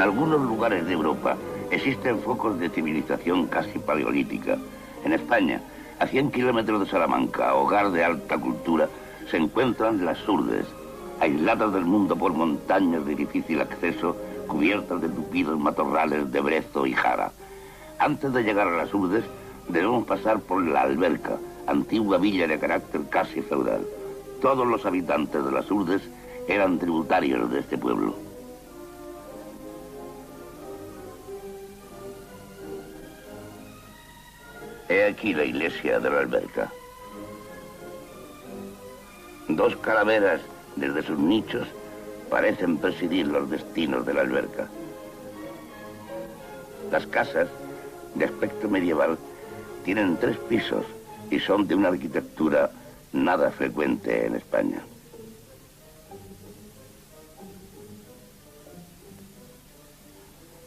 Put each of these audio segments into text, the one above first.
algunos lugares de Europa existen focos de civilización casi paleolítica. En España, a 100 kilómetros de Salamanca, hogar de alta cultura, se encuentran las Surdes, aisladas del mundo por montañas de difícil acceso, cubiertas de tupidos matorrales de brezo y jara. Antes de llegar a las Urdes, debemos pasar por la Alberca, antigua villa de carácter casi feudal. Todos los habitantes de las Urdes eran tributarios de este pueblo. He aquí la iglesia de la Alberca. Dos calaveras desde sus nichos parecen presidir los destinos de la alberca. Las casas, de aspecto medieval, tienen 3 pisos y son de una arquitectura nada frecuente en España.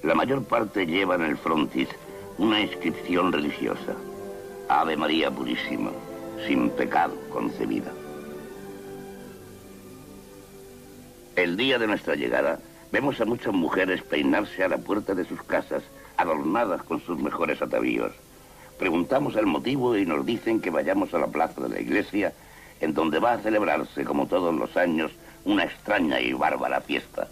La mayor parte lleva en el frontis una inscripción religiosa: Ave María Purísima, sin pecado concebida. El día de nuestra llegada, vemos a muchas mujeres peinarse a la puerta de sus casas, adornadas con sus mejores atavíos. Preguntamos el motivo y nos dicen que vayamos a la plaza de la iglesia, en donde va a celebrarse, como todos los años, una extraña y bárbara fiesta.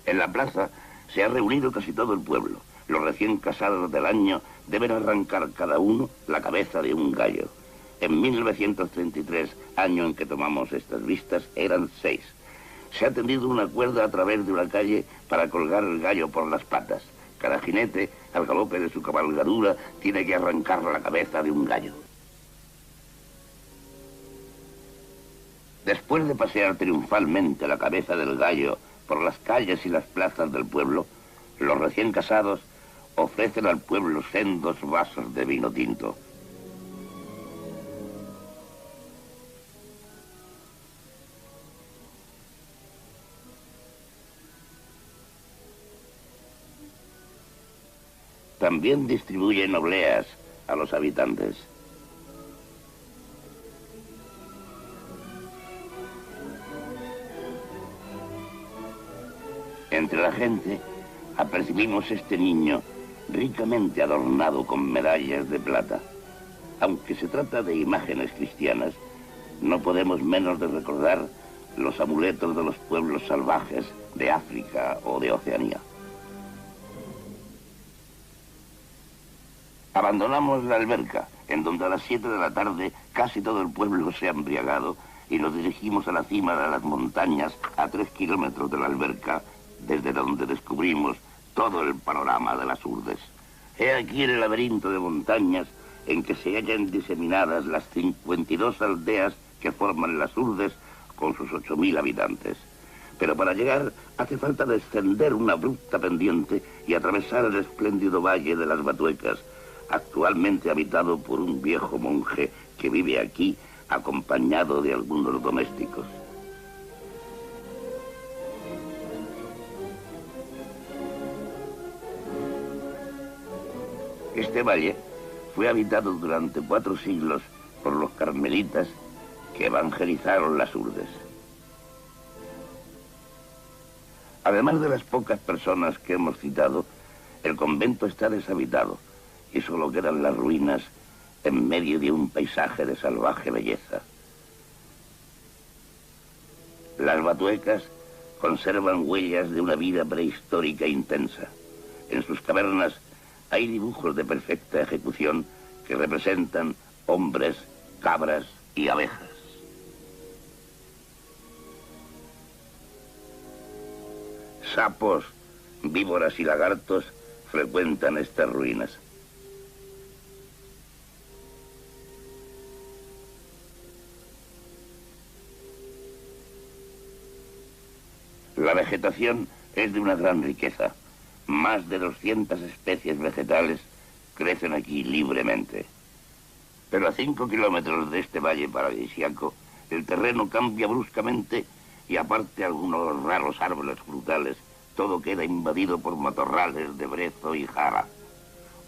En la plaza se ha reunido casi todo el pueblo. Los recién casados del año deben arrancar cada uno la cabeza de un gallo. En 1933, año en que tomamos estas vistas, eran 6. Se ha tendido una cuerda a través de una calle para colgar el gallo por las patas. Cada jinete, al galope de su cabalgadura, tiene que arrancar la cabeza de un gallo. Después de pasear triunfalmente la cabeza del gallo por las calles y las plazas del pueblo, los recién casados ofrecen al pueblo sendos vasos de vino tinto. También distribuyen obleas a los habitantes. Entre la gente apercibimos este niño ricamente adornado con medallas de plata. Aunque se trata de imágenes cristianas, no podemos menos de recordar los amuletos de los pueblos salvajes de África o de Oceanía. Abandonamos la alberca, en donde a las 7 de la tarde casi todo el pueblo se ha embriagado, y nos dirigimos a la cima de las montañas a 3 kilómetros de la alberca, desde donde descubrimos todo el panorama de las Urdes. He aquí el laberinto de montañas en que se hallan diseminadas las 52 aldeas que forman las Urdes con sus 8.000 habitantes. Pero para llegar hace falta descender una abrupta pendiente y atravesar el espléndido valle de las Batuecas, actualmente habitado por un viejo monje que vive aquí acompañado de algunos domésticos. Este valle fue habitado durante 4 siglos por los carmelitas que evangelizaron las Urdes. Además de las pocas personas que hemos citado, el convento está deshabitado y solo quedan las ruinas en medio de un paisaje de salvaje belleza. Las Batuecas conservan huellas de una vida prehistórica intensa. En sus cavernas hay dibujos de perfecta ejecución que representan hombres, cabras y abejas. Sapos, víboras y lagartos frecuentan estas ruinas. La vegetación es de una gran riqueza. Más de 200 especies vegetales crecen aquí libremente. Pero a 5 kilómetros de este valle paradisíaco, el terreno cambia bruscamente y aparte algunos raros árboles frutales, todo queda invadido por matorrales de brezo y jara.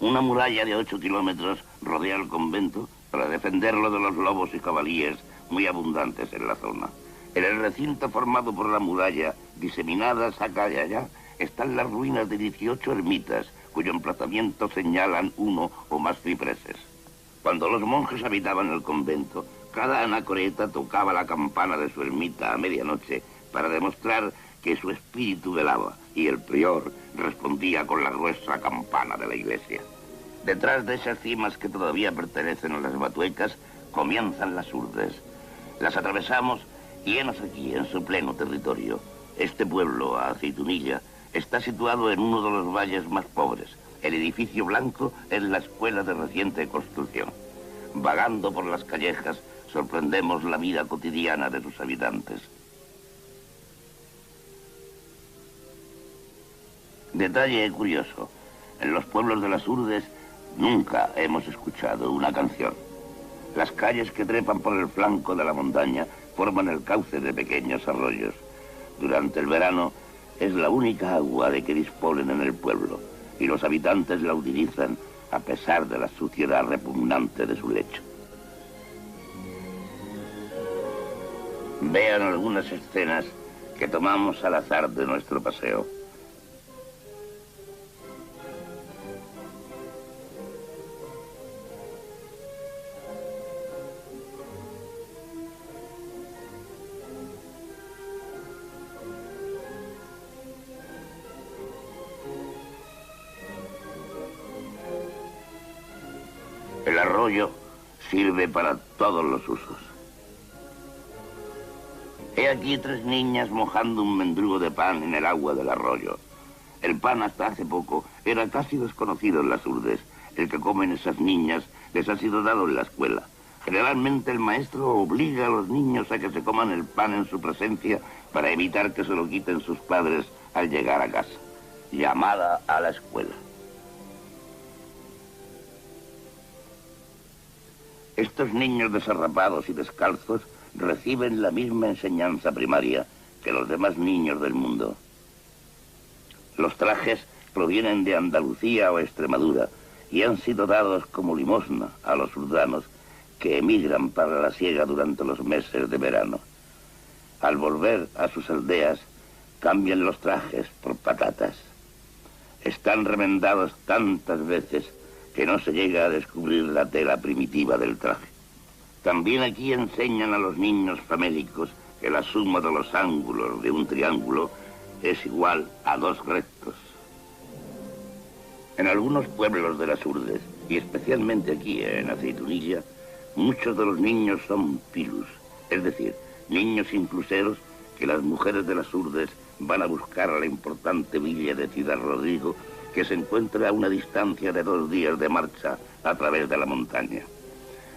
Una muralla de 8 kilómetros rodea el convento para defenderlo de los lobos y jabalíes muy abundantes en la zona. En el recinto formado por la muralla, diseminadas acá y allá, están las ruinas de 18 ermitas, cuyo emplazamiento señalan uno o más cipreses. Cuando los monjes habitaban el convento, cada anacoreta tocaba la campana de su ermita a medianoche para demostrar que su espíritu velaba, y el prior respondía con la gruesa campana de la iglesia. Detrás de esas cimas que todavía pertenecen a las Batuecas, comienzan las Urdes. Las atravesamos y henos aquí, en su pleno territorio. Este pueblo, a Aceitunilla, está situado en uno de los valles más pobres. El edificio blanco es la escuela de reciente construcción. Vagando por las callejas, sorprendemos la vida cotidiana de sus habitantes. Detalle curioso, en los pueblos de las Urdes nunca hemos escuchado una canción. Las calles que trepan por el flanco de la montaña forman el cauce de pequeños arroyos. Durante el verano es la única agua de que disponen en el pueblo y los habitantes la utilizan a pesar de la suciedad repugnante de su lecho. Vean algunas escenas que tomamos al azar de nuestro paseo. El arroyo sirve para todos los usos. He aquí 3 niñas mojando un mendrugo de pan en el agua del arroyo. El pan hasta hace poco era casi desconocido en las Urdes. El que comen esas niñas les ha sido dado en la escuela. Generalmente el maestro obliga a los niños a que se coman el pan en su presencia para evitar que se lo quiten sus padres al llegar a casa. Llamada a la escuela. Estos niños desarrapados y descalzos reciben la misma enseñanza primaria que los demás niños del mundo. Los trajes provienen de Andalucía o Extremadura y han sido dados como limosna a los urdanos que emigran para la siega durante los meses de verano. Al volver a sus aldeas, cambian los trajes por patatas. Están remendados tantas veces que no se llega a descubrir la tela primitiva del traje. También aquí enseñan a los niños famélicos que la suma de los ángulos de un triángulo es igual a 2 rectos. En algunos pueblos de las Urdes, y especialmente aquí en Aceitunilla, muchos de los niños son pilus, es decir, niños incluseros que las mujeres de las Urdes van a buscar a la importante villa de Ciudad Rodrigo, que se encuentra a una distancia de 2 días de marcha a través de la montaña.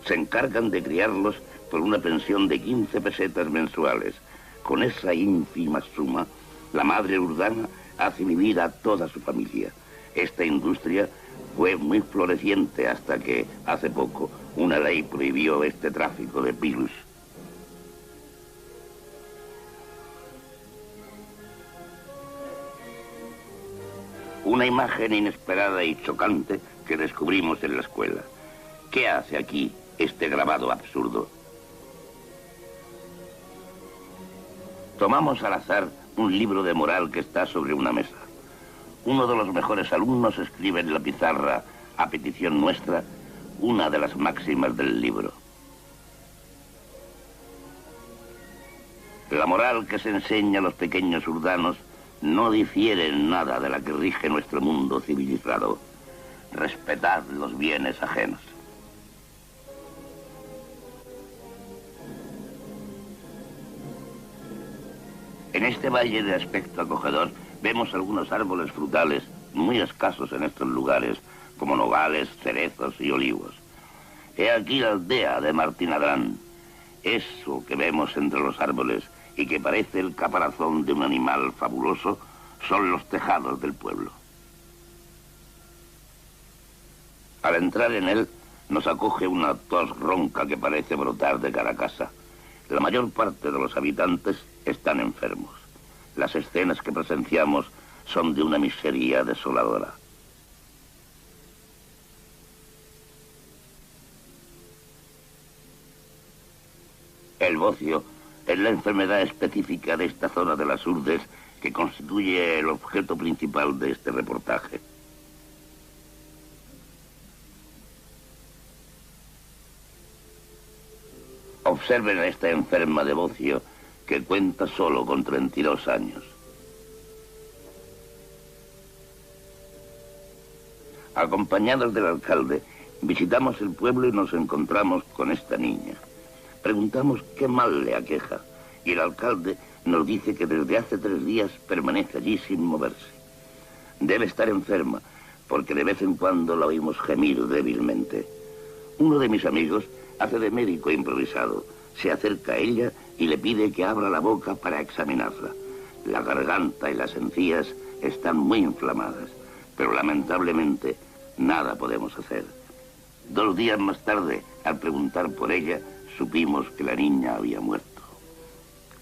Se encargan de criarlos por una pensión de 15 pesetas mensuales. Con esa ínfima suma, la madre urdana hace vivir a toda su familia. Esta industria fue muy floreciente hasta que, hace poco, una ley prohibió este tráfico de pilus. Una imagen inesperada y chocante que descubrimos en la escuela. ¿Qué hace aquí este grabado absurdo? Tomamos al azar un libro de moral que está sobre una mesa. Uno de los mejores alumnos escribe en la pizarra, a petición nuestra, una de las máximas del libro. La moral que se enseña a los pequeños urdanos no difiere en nada de la que rige nuestro mundo civilizado. Respetad los bienes ajenos. En este valle de aspecto acogedor vemos algunos árboles frutales muy escasos en estos lugares, como nogales, cerezos y olivos. He aquí la aldea de Martín Adrán. Eso que vemos entre los árboles y que parece el caparazón de un animal fabuloso son los tejados del pueblo. Al entrar en él nos acoge una tos ronca que parece brotar de cada casa. La mayor parte de los habitantes están enfermos. Las escenas que presenciamos son de una miseria desoladora. El bocio es la enfermedad específica de esta zona de las Urdes que constituye el objeto principal de este reportaje. Observen a esta enferma de bocio que cuenta solo con 32 años. Acompañados del alcalde, visitamos el pueblo y nos encontramos con esta niña. Preguntamos qué mal le aqueja y el alcalde nos dice que desde hace 3 días permanece allí sin moverse. Debe estar enferma, porque de vez en cuando la oímos gemir débilmente. Uno de mis amigos hace de médico improvisado. Se acerca a ella y le pide que abra la boca para examinarla. La garganta y las encías están muy inflamadas, pero lamentablemente nada podemos hacer. 2 días más tarde, al preguntar por ella, supimos que la niña había muerto.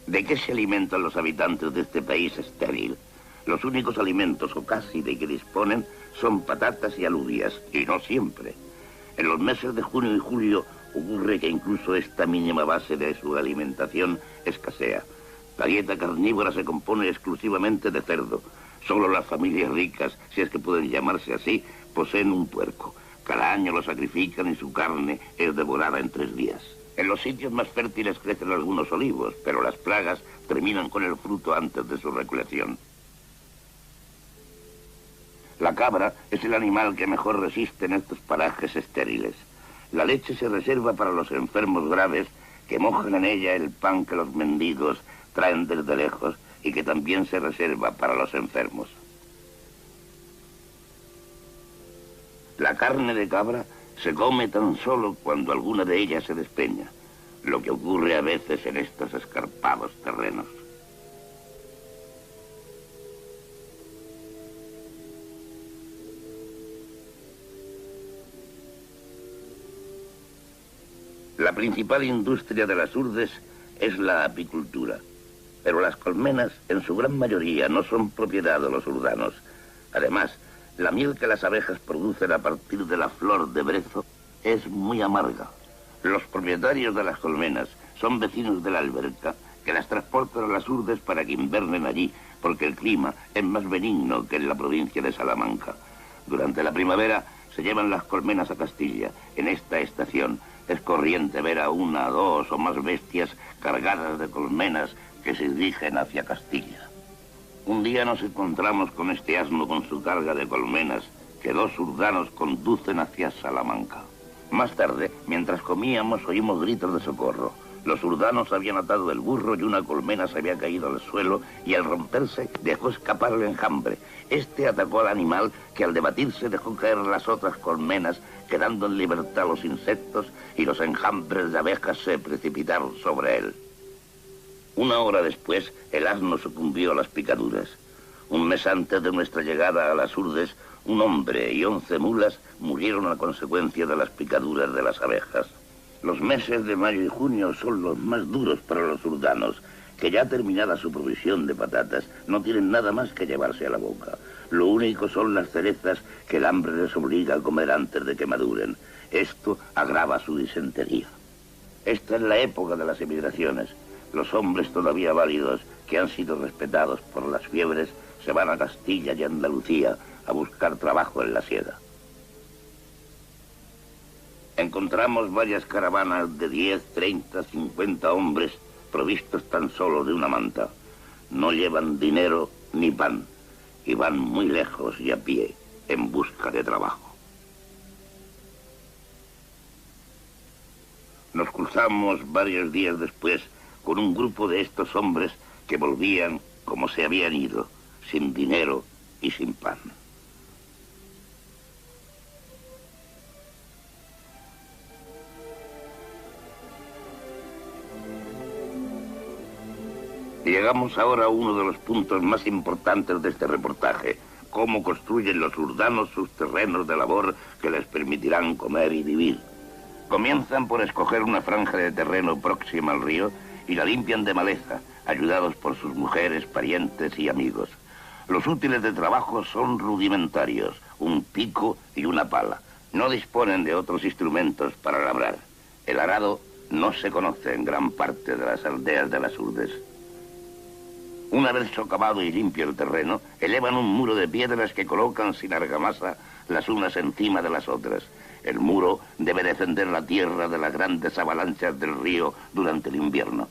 ¿De qué se alimentan los habitantes de este país estéril? Los únicos alimentos, o casi, de que disponen son patatas y alubias, y no siempre. En los meses de junio y julio ocurre que incluso esta mínima base de su alimentación escasea. La dieta carnívora se compone exclusivamente de cerdo. Solo las familias ricas, si es que pueden llamarse así, poseen un puerco. Cada año lo sacrifican y su carne es devorada en 3 días. En los sitios más fértiles crecen algunos olivos, pero las plagas terminan con el fruto antes de su recolección. La cabra es el animal que mejor resiste en estos parajes estériles. La leche se reserva para los enfermos graves que mojan en ella el pan que los mendigos traen desde lejos y que también se reserva para los enfermos. La carne de cabra se come tan solo cuando alguna de ellas se despeña, lo que ocurre a veces en estos escarpados terrenos. La principal industria de las Urdes es la apicultura, pero las colmenas en su gran mayoría no son propiedad de los urdanos. Además, la miel que las abejas producen a partir de la flor de brezo es muy amarga. Los propietarios de las colmenas son vecinos de la alberca que las transportan a las Urdes para que invernen allí, porque el clima es más benigno que en la provincia de Salamanca. Durante la primavera se llevan las colmenas a Castilla. En esta estación es corriente ver a 1, 2 o más bestias cargadas de colmenas que se dirigen hacia Castilla. Un día nos encontramos con este asno con su carga de colmenas que 2 urdanos conducen hacia Salamanca. Más tarde, mientras comíamos, oímos gritos de socorro. Los urdanos habían atado el burro y una colmena se había caído al suelo y al romperse dejó escapar el enjambre. Este atacó al animal que al debatirse dejó caer las otras colmenas, quedando en libertad los insectos y los enjambres de abejas se precipitaron sobre él. 1 hora después, el asno sucumbió a las picaduras. Un mes antes de nuestra llegada a las Urdes, un hombre y 11 mulas murieron a consecuencia de las picaduras de las abejas. Los meses de mayo y junio son los más duros para los urdanos, que ya terminada su provisión de patatas, no tienen nada más que llevarse a la boca. Lo único son las cerezas que el hambre les obliga a comer antes de que maduren. Esto agrava su disentería. Esta es la época de las emigraciones. Los hombres todavía válidos, que han sido respetados por las fiebres, se van a Castilla y Andalucía a buscar trabajo en la siega. Encontramos varias caravanas de 10, 30, 50 hombres provistos tan solo de una manta. No llevan dinero ni pan y van muy lejos y a pie en busca de trabajo. Nos cruzamos varios días después con un grupo de estos hombres que volvían como se habían ido, sin dinero y sin pan. Llegamos ahora a uno de los puntos más importantes de este reportaje: cómo construyen los urdanos sus terrenos de labor que les permitirán comer y vivir. Comienzan por escoger una franja de terreno próxima al río y la limpian de maleza, ayudados por sus mujeres, parientes y amigos. Los útiles de trabajo son rudimentarios: un pico y una pala. No disponen de otros instrumentos para labrar. El arado no se conoce en gran parte de las aldeas de las Urdes. Una vez socavado y limpio el terreno, elevan un muro de piedras que colocan sin argamasa las unas encima de las otras. El muro debe defender la tierra de las grandes avalanchas del río durante el invierno.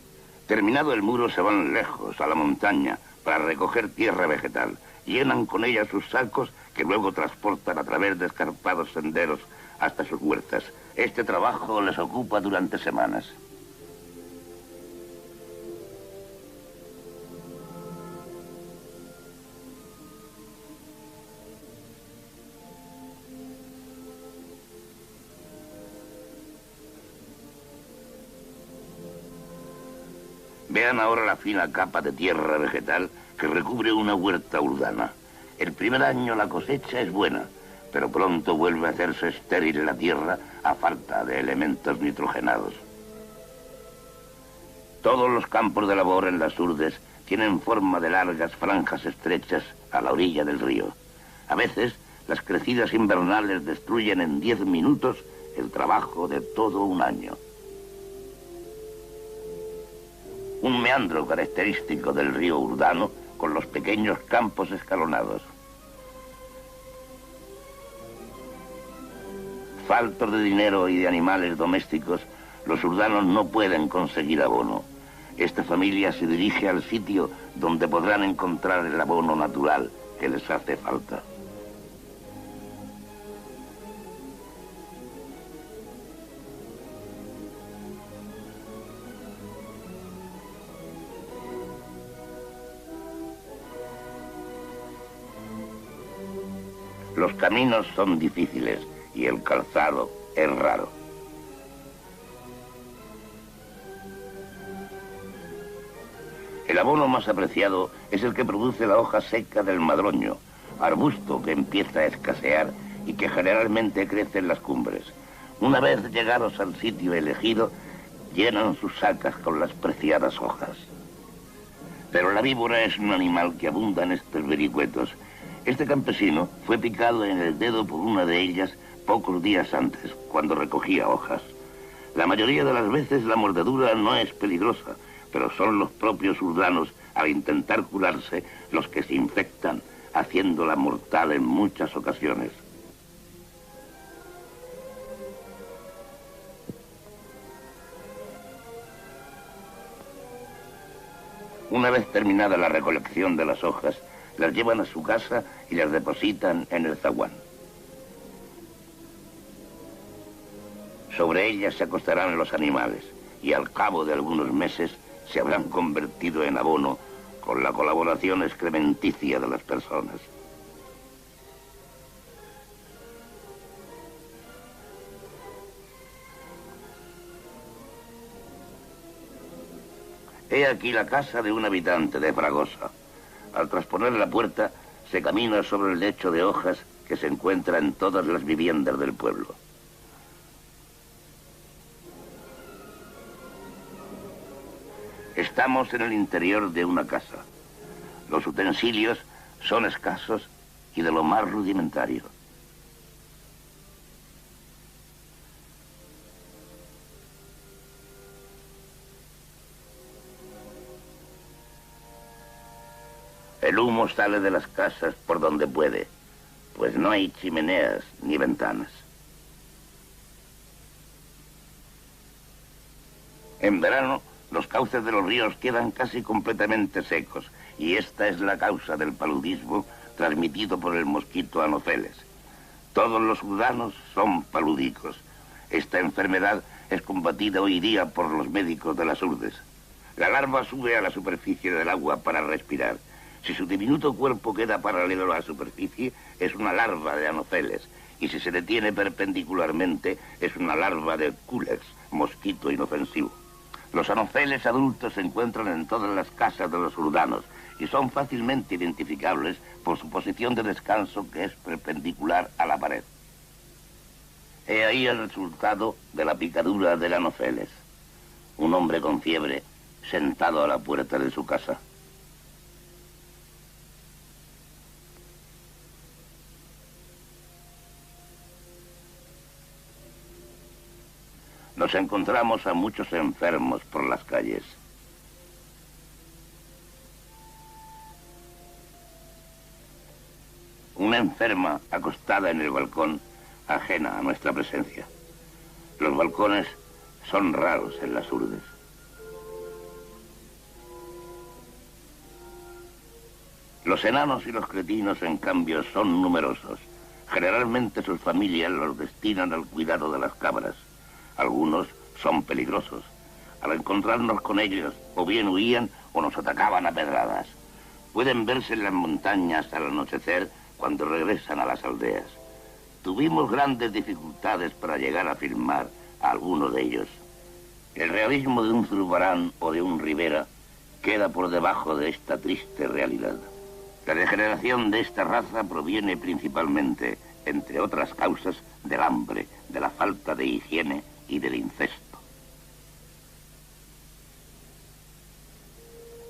Terminado el muro se van lejos, a la montaña, para recoger tierra vegetal. Llenan con ella sus sacos que luego transportan a través de escarpados senderos hasta sus huertas. Este trabajo les ocupa durante semanas. Vean ahora la fina capa de tierra vegetal que recubre una huerta urbana. El primer año la cosecha es buena, pero pronto vuelve a hacerse estéril la tierra a falta de elementos nitrogenados. Todos los campos de labor en las urdes tienen forma de largas franjas estrechas a la orilla del río. A veces, las crecidas invernales destruyen en 10 minutos el trabajo de todo un año. Un meandro característico del río Urdano con los pequeños campos escalonados. Faltos de dinero y de animales domésticos, los urdanos no pueden conseguir abono. Esta familia se dirige al sitio donde podrán encontrar el abono natural que les hace falta. Los caminos son difíciles y el calzado es raro. El abono más apreciado es el que produce la hoja seca del madroño, arbusto que empieza a escasear y que generalmente crece en las cumbres. Una vez llegados al sitio elegido, llenan sus sacas con las preciadas hojas. Pero la víbora es un animal que abunda en estos vericuetos. Este campesino fue picado en el dedo por una de ellas pocos días antes, cuando recogía hojas. La mayoría de las veces la mordedura no es peligrosa, pero son los propios urdanos, al intentar curarse, los que se infectan, haciéndola mortal en muchas ocasiones. Una vez terminada la recolección de las hojas, las llevan a su casa y las depositan en el zaguán. Sobre ellas se acostarán los animales y al cabo de algunos meses se habrán convertido en abono con la colaboración excrementicia de las personas. He aquí la casa de un habitante de Fragosa. Al trasponer la puerta, se camina sobre el lecho de hojas que se encuentra en todas las viviendas del pueblo. Estamos en el interior de una casa. Los utensilios son escasos y de lo más rudimentario. El humo sale de las casas por donde puede, pues no hay chimeneas ni ventanas. En verano, los cauces de los ríos quedan casi completamente secos, y esta es la causa del paludismo transmitido por el mosquito Anopheles. Todos los urdanos son palúdicos. Esta enfermedad es combatida hoy día por los médicos de las urdes. La larva sube a la superficie del agua para respirar. Si su diminuto cuerpo queda paralelo a la superficie, es una larva de Anopheles, y si se detiene perpendicularmente, es una larva de Culex, mosquito inofensivo. Los Anopheles adultos se encuentran en todas las casas de los urdanos y son fácilmente identificables por su posición de descanso, que es perpendicular a la pared. He ahí el resultado de la picadura del Anopheles. Un hombre con fiebre sentado a la puerta de su casa. Nos encontramos a muchos enfermos por las calles. Una enferma acostada en el balcón, ajena a nuestra presencia. Los balcones son raros en las urdes. Los enanos y los cretinos, en cambio, son numerosos. Generalmente sus familias los destinan al cuidado de las cabras. Algunos son peligrosos. Al encontrarnos con ellos, o bien huían o nos atacaban a pedradas. Pueden verse en las montañas al anochecer cuando regresan a las aldeas. Tuvimos grandes dificultades para llegar a filmar a alguno de ellos. El realismo de un Zurbarán o de un Rivera queda por debajo de esta triste realidad. La degeneración de esta raza proviene principalmente, entre otras causas, del hambre, de la falta de higiene y del incesto.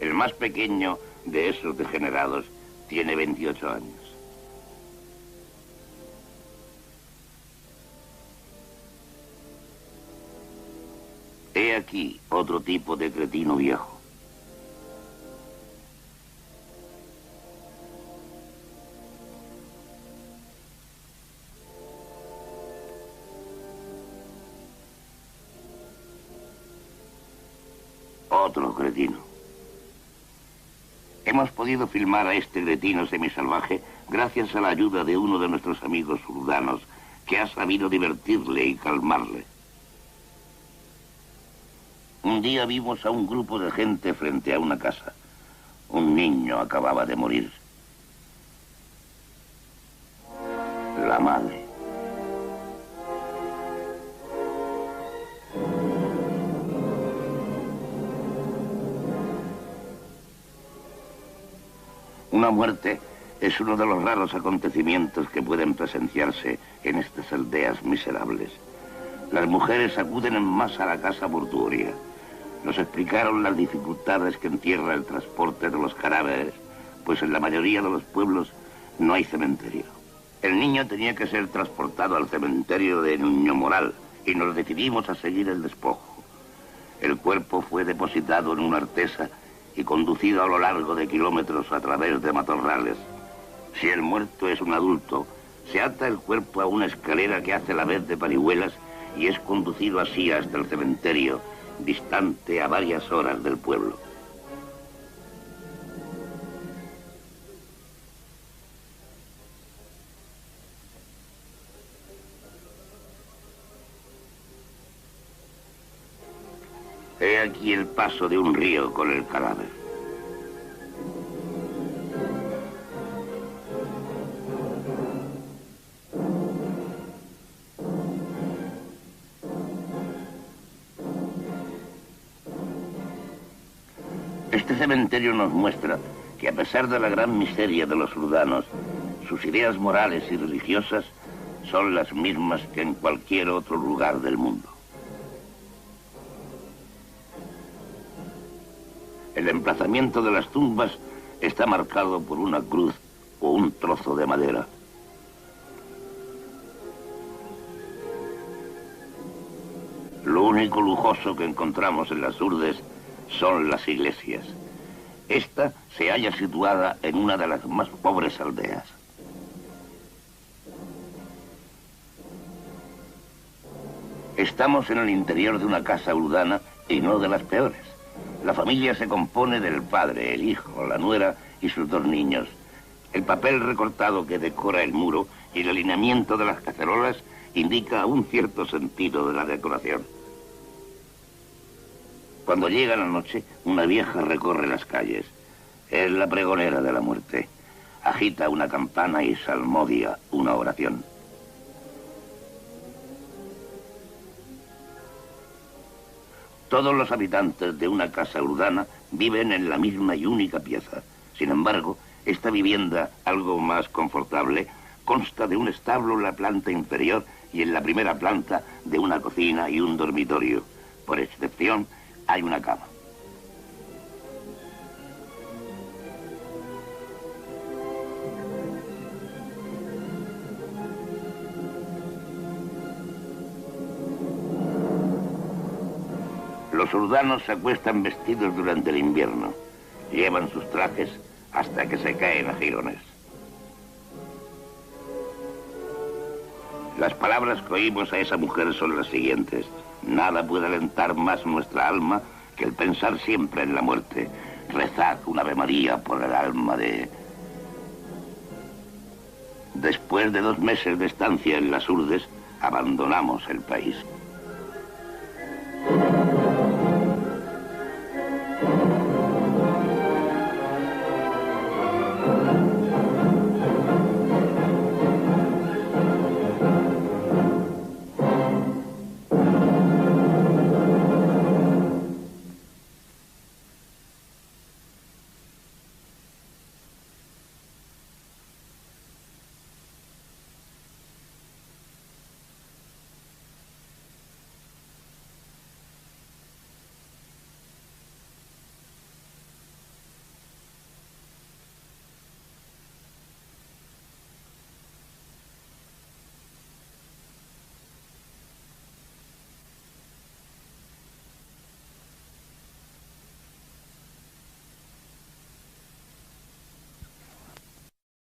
El más pequeño de esos degenerados tiene 28 años. He aquí otro tipo de cretino viejo. Otro cretino. Hemos podido filmar a este cretino semisalvaje gracias a la ayuda de uno de nuestros amigos urdanos, que ha sabido divertirle y calmarle. Un día vimos a un grupo de gente frente a una casa. Un niño acababa de morir. La madre. Una muerte es uno de los raros acontecimientos que pueden presenciarse en estas aldeas miserables. Las mujeres acuden en masa a la casa mortuoria. Nos explicaron las dificultades que encierra el transporte de los cadáveres, pues en la mayoría de los pueblos no hay cementerio. El niño tenía que ser transportado al cementerio de Nuño Moral y nos decidimos a seguir el despojo. El cuerpo fue depositado en una artesa y conducido a lo largo de kilómetros a través de matorrales. Si el muerto es un adulto, se ata el cuerpo a una escalera que hace la vez de parihuelas y es conducido así hasta el cementerio, distante a varias horas del pueblo. He aquí el paso de un río con el cadáver. Este cementerio nos muestra que a pesar de la gran miseria de los urdanos, sus ideas morales y religiosas son las mismas que en cualquier otro lugar del mundo. El emplazamiento de las tumbas está marcado por una cruz o un trozo de madera. Lo único lujoso que encontramos en las urdes son las iglesias. Esta se halla situada en una de las más pobres aldeas. Estamos en el interior de una casa urdana y no de las peores. La familia se compone del padre, el hijo, la nuera y sus dos niños. El papel recortado que decora el muro y el alineamiento de las cacerolas indica un cierto sentido de la decoración. Cuando llega la noche, una vieja recorre las calles. Es la pregonera de la muerte. Agita una campana y salmodia una oración. Todos los habitantes de una casa urdana viven en la misma y única pieza. Sin embargo, esta vivienda, algo más confortable, consta de un establo en la planta inferior y en la primera planta de una cocina y un dormitorio. Por excepción, hay una cama. Los urdanos se acuestan vestidos durante el invierno. Llevan sus trajes hasta que se caen a jirones. Las palabras que oímos a esa mujer son las siguientes. Nada puede alentar más nuestra alma que el pensar siempre en la muerte. Rezad un Ave María por el alma de... Después de 2 meses de estancia en las Urdes, abandonamos el país.